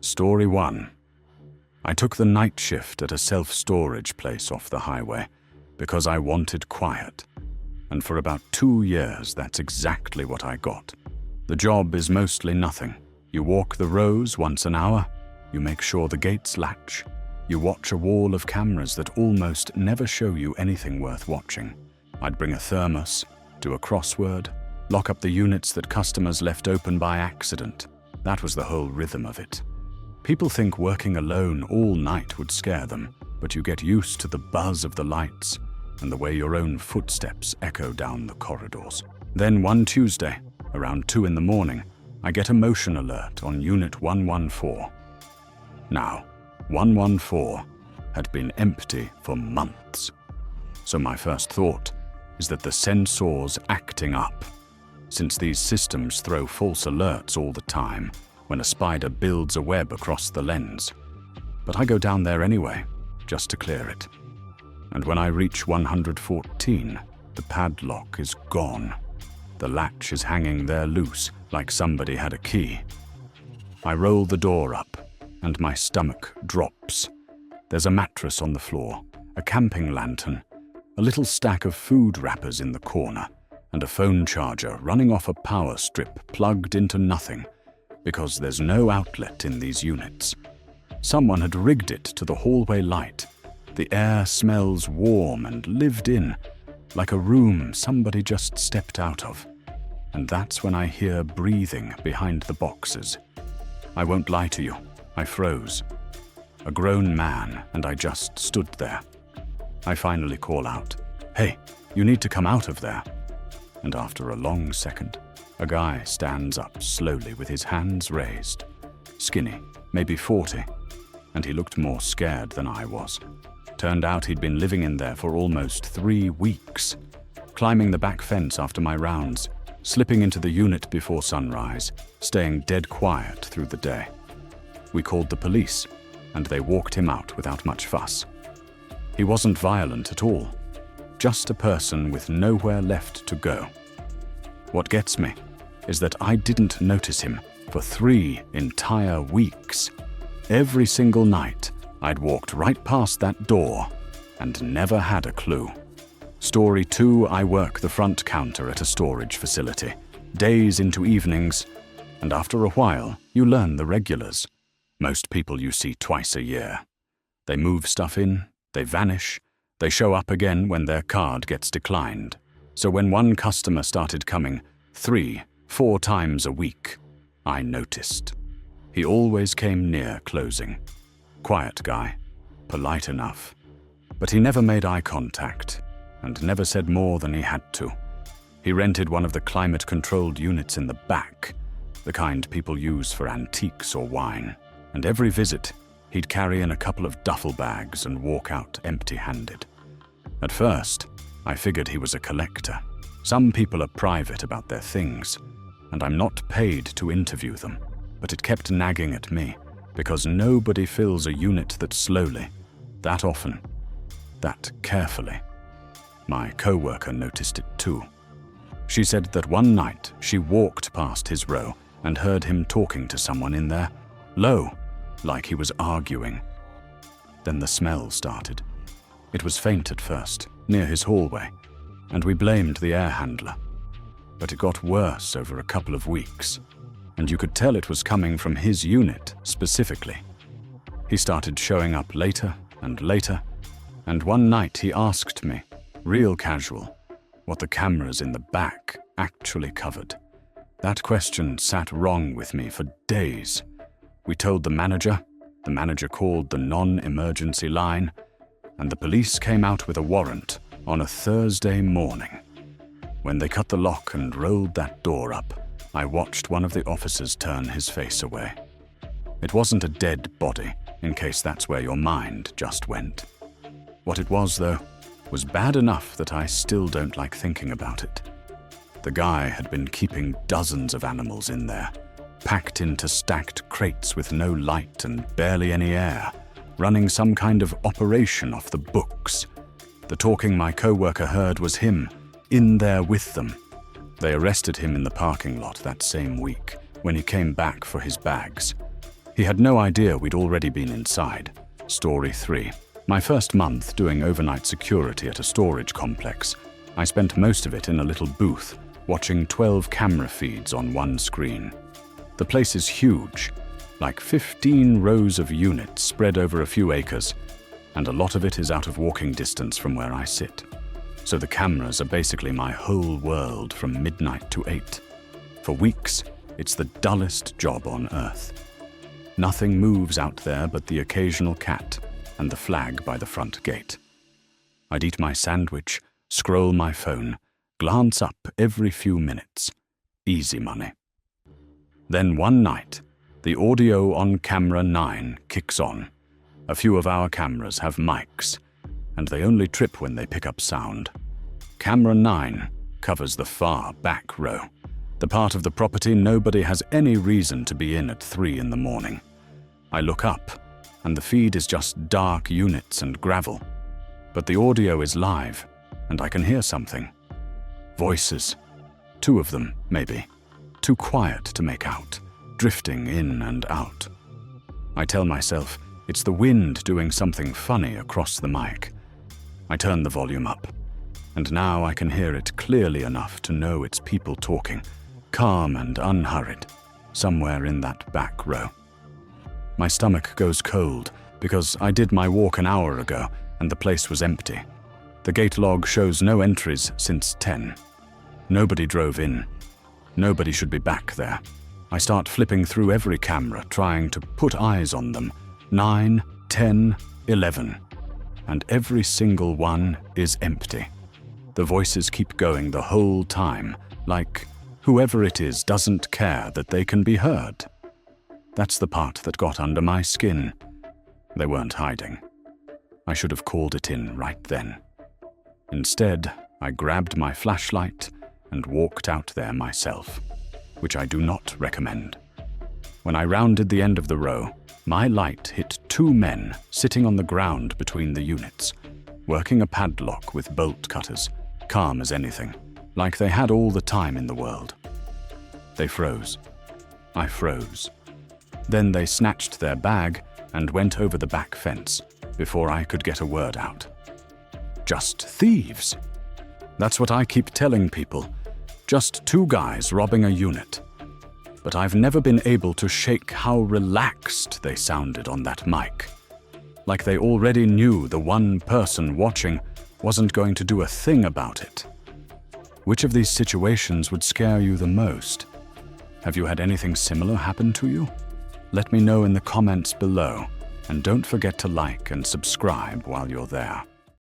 Story 1. I took the night shift at a self-storage place off the highway because I wanted quiet. And for about 2 years, that's exactly what I got. The job is mostly nothing. You walk the rows once an hour, you make sure the gates latch, you watch a wall of cameras that almost never show you anything worth watching. I'd bring a thermos, do a crossword, lock up the units that customers left open by accident. That was the whole rhythm of it. People think working alone all night would scare them, but you get used to the buzz of the lights and the way your own footsteps echo down the corridors. Then one Tuesday, around 2 in the morning, I get a motion alert on Unit 114. Now, 114 had been empty for months. So my first thought is that the sensor's acting up, since these systems throw false alerts all the time when a spider builds a web across the lens. But I go down there anyway, just to clear it. And when I reach 114, the padlock is gone. The latch is hanging there loose, like somebody had a key. I roll the door up, and my stomach drops. There's a mattress on the floor, a camping lantern, a little stack of food wrappers in the corner, and a phone charger running off a power strip plugged into nothing, because there's no outlet in these units. Someone had rigged it to the hallway light. The air smells warm and lived in, like a room somebody just stepped out of. And that's when I hear breathing behind the boxes. I won't lie to you, I froze. A grown man, and I just stood there. I finally call out, "Hey, you need to come out of there." And after a long second, a guy stands up slowly with his hands raised. Skinny, maybe 40, and he looked more scared than I was. Turned out he'd been living in there for almost 3 weeks, climbing the back fence after my rounds, slipping into the unit before sunrise, staying dead quiet through the day. We called the police, and they walked him out without much fuss. He wasn't violent at all, just a person with nowhere left to go. What gets me is that I didn't notice him for 3 entire weeks. Every single night, I'd walked right past that door and never had a clue. Story 2, I work the front counter at a storage facility, days into evenings, and after a while, you learn the regulars. Most people you see twice a year. They move stuff in, they vanish, they show up again when their card gets declined. So when one customer started coming 3, 4 times a week, I noticed. He always came near closing. Quiet guy, polite enough, but he never made eye contact and never said more than he had to. He rented one of the climate-controlled units in the back, the kind people use for antiques or wine, and every visit, he'd carry in a couple of duffel bags and walk out empty-handed. At first, I figured he was a collector. Some people are private about their things, and I'm not paid to interview them, but it kept nagging at me, because nobody fills a unit that slowly, that often, that carefully. My co-worker noticed it too. She said that one night she walked past his row and heard him talking to someone in there, low, like he was arguing. Then the smell started. It was faint at first, near his hallway, and we blamed the air handler. But it got worse over a couple of weeks, and you could tell it was coming from his unit specifically. He started showing up later and later, and one night he asked me, real casual, what the cameras in the back actually covered. That question sat wrong with me for days. We told the manager called the non-emergency line, and the police came out with a warrant on a Thursday morning. When they cut the lock and rolled that door up, I watched one of the officers turn his face away. It wasn't a dead body, in case that's where your mind just went. What it was, though, was bad enough that I still don't like thinking about it. The guy had been keeping dozens of animals in there, packed into stacked crates with no light and barely any air, running some kind of operation off the books. The talking my co-worker heard was him, in there with them. They arrested him in the parking lot that same week, when he came back for his bags. He had no idea we'd already been inside. Story 3. My first month doing overnight security at a storage complex, I spent most of it in a little booth, watching 12 camera feeds on one screen. The place is huge, like 15 rows of units spread over a few acres, and a lot of it is out of walking distance from where I sit. So the cameras are basically my whole world from midnight to 8. For weeks, it's the dullest job on earth. Nothing moves out there but the occasional cat and the flag by the front gate. I'd eat my sandwich, scroll my phone, glance up every few minutes. Easy money. Then one night, the audio on camera 9 kicks on. A few of our cameras have mics, and they only trip when they pick up sound. Camera 9 covers the far back row, the part of the property nobody has any reason to be in at 3 in the morning. I look up, and the feed is just dark units and gravel. But the audio is live, and I can hear something. Voices. 2 of them, maybe. Too quiet to make out, drifting in and out. I tell myself it's the wind doing something funny across the mic. I turn the volume up, and now I can hear it clearly enough to know it's people talking, calm and unhurried, somewhere in that back row. My stomach goes cold because I did my walk an hour ago and the place was empty. The gate log shows no entries since 10. Nobody drove in. Nobody should be back there. I start flipping through every camera, trying to put eyes on them. 9, 10, 11. And every single one is empty. The voices keep going the whole time, like whoever it is doesn't care that they can be heard. That's the part that got under my skin. They weren't hiding. I should have called it in right then. Instead, I grabbed my flashlight and walked out there myself, which I do not recommend. When I rounded the end of the row, my light hit 2 men sitting on the ground between the units, working a padlock with bolt cutters, calm as anything, like they had all the time in the world. They froze. I froze. Then they snatched their bag and went over the back fence before I could get a word out. Just thieves. That's what I keep telling people. Just 2 guys robbing a unit. But I've never been able to shake how relaxed they sounded on that mic. Like they already knew the one person watching wasn't going to do a thing about it. Which of these situations would scare you the most? Have you had anything similar happen to you? Let me know in the comments below, and don't forget to like and subscribe while you're there.